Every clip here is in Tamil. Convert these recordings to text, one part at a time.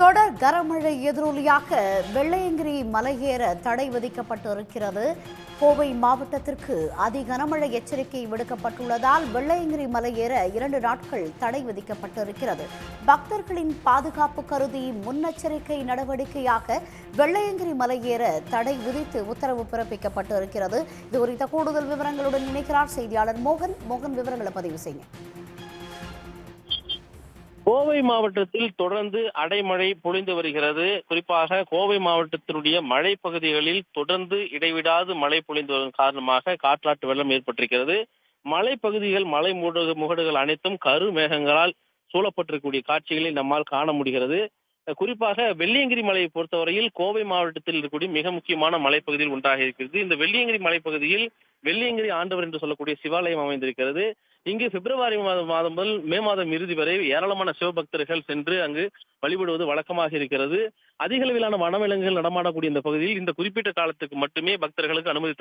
தொடர் கனமழை எதிரொலியாக வெள்ளையங்கிரி மலையேற தடை விதிக்கப்பட்டிருக்கிறது. கோவை மாவட்டத்திற்கு அதி கனமழை எச்சரிக்கை விடுக்கப்பட்டுள்ளதால் வெள்ளையங்கிரி மலையேற 2 நாட்கள் தடை விதிக்கப்பட்டிருக்கிறது. பக்தர்களின் பாதுகாப்பு கருதி முன்னெச்சரிக்கை நடவடிக்கையாக வெள்ளையங்கிரி மலையேற தடை விதித்து உத்தரவு பிறப்பிக்கப்பட்டிருக்கிறது. இது குறித்த கூடுதல் விவரங்களுடன் இணைக்கிறார் செய்தியாளர் மோகன். விவரங்களை பதிவு செய்யுங்க. கோவை மாவட்டத்தில் தொடர்ந்து அடைமழை பொழிந்து வருகிறது. குறிப்பாக கோவை மாவட்டத்தினுடைய மழை பகுதிகளில் தொடர்ந்து இடைவிடாது மழை பொழிந்து வருவதன் காரணமாக காற்றாற்று வெள்ளம் ஏற்பட்டிருக்கிறது. மலைப்பகுதிகள் மலை முகடுகள் அனைத்தும் கரு மேகங்களால் சூழப்பட்டிருக்கக்கூடிய காட்சிகளை நம்மால் காண முடிகிறது. குறிப்பாக வெள்ளியங்கிரி மலையை பொறுத்தவரையில் கோவை மாவட்டத்தில் இருக்கக்கூடிய மிக முக்கியமான மலைப்பகுதியில் ஒன்றாக இருக்கிறது. இந்த வெள்ளியங்கிரி மலைப்பகுதியில் வெள்ளியங்கிரி ஆண்டவர் என்று சொல்லக்கூடிய சிவாலயம் அமைந்திருக்கிறது. இங்கு பிப்ரவரி மாதம் முதல் மே மாதம் இறுதி வரை ஏராளமான சிவபக்தர்கள் சென்று அங்கு வழிபடுவது வழக்கமாக இருக்கிறது. அதிக அளவிலான வனவிலங்குகள் நடமாடக்கூடிய இந்த பகுதியில் இந்த குறிப்பிட்ட காலத்துக்கு மட்டுமே பக்தர்களுக்கு அனுமதி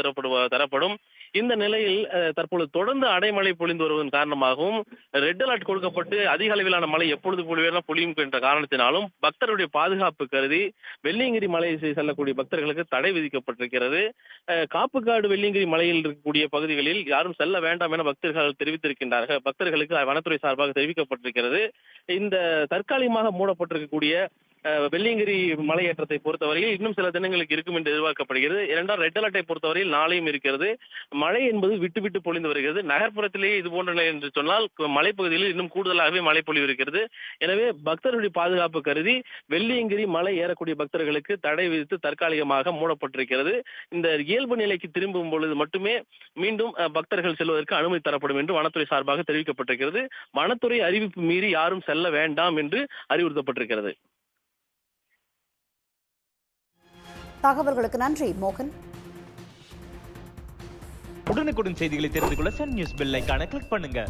தரப்படும். இந்த நிலையில் தற்பொழுது தொடர்ந்து அடைமழை பொழிந்து வருவதன் காரணமாகவும் ரெட் அலர்ட் கொடுக்கப்பட்டு அதிக அளவிலான மழை எப்பொழுது பொழியும் என்ற காரணத்தினாலும் பக்தருடைய பாதுகாப்பு கருதி வெள்ளியங்கிரி மலையை செல்லக்கூடிய பக்தர்களுக்கு தடை விதிக்கப்பட்டிருக்கிறது. காப்புக்காடு வெள்ளியங்கிரி மலையில் இருக்கக்கூடிய பகுதிகளில் யாரும் செல்ல வேண்டாம் என பக்தர்கள் தெரிவித்திருக்கின்றார்கள். பக்தர்களுக்கு வனத்துறை சார்பாக தெரிவிக்கப்பட்டிருக்கிறது. இந்த தற்காலிகமாக மூடப்பட்டிருக்கக்கூடிய வெள்ளியங்கிரி மலையேற்றத்தை பொறுத்தவரையில் இன்னும் சில தினங்களுக்கு இருக்கும் என்று எதிர்பார்க்கப்படுகிறது. இரண்டாம் ரெட் அலர்ட்டை பொறுத்தவரையில் நாளையும் இருக்கிறது. மழை என்பது விட்டு விட்டு பொழிந்து வருகிறது. நகர்ப்புறத்திலேயே இது போன்ற நிலை என்று சொன்னால் மலைப்பகுதியில் இன்னும் கூடுதலாகவே மழை பொழிவு இருக்கிறது. எனவே பக்தர்களுடைய பாதுகாப்பு கருதி வெள்ளியங்கிரி மலை ஏறக்கூடிய பக்தர்களுக்கு தடை விதித்து தற்காலிகமாக மூடப்பட்டிருக்கிறது. இந்த இயல்பு நிலைக்கு திரும்பும் பொழுது மட்டுமே மீண்டும் பக்தர்கள் செல்வதற்கு அனுமதி தரப்படும் என்று வனத்துறை சார்பாக தெரிவிக்கப்பட்டிருக்கிறது. வனத்துறை அறிவிப்பு மீறி யாரும் செல்ல வேண்டாம் என்று அறிவுறுத்தப்பட்டிருக்கிறது. தகவல்களுக்கு நன்றி மோகன். உடனுக்குடன் செய்திகளை தெரிந்து கொள்ள சன் நியூஸ் பெல் ஐகானை கிளிக் பண்ணுங்க.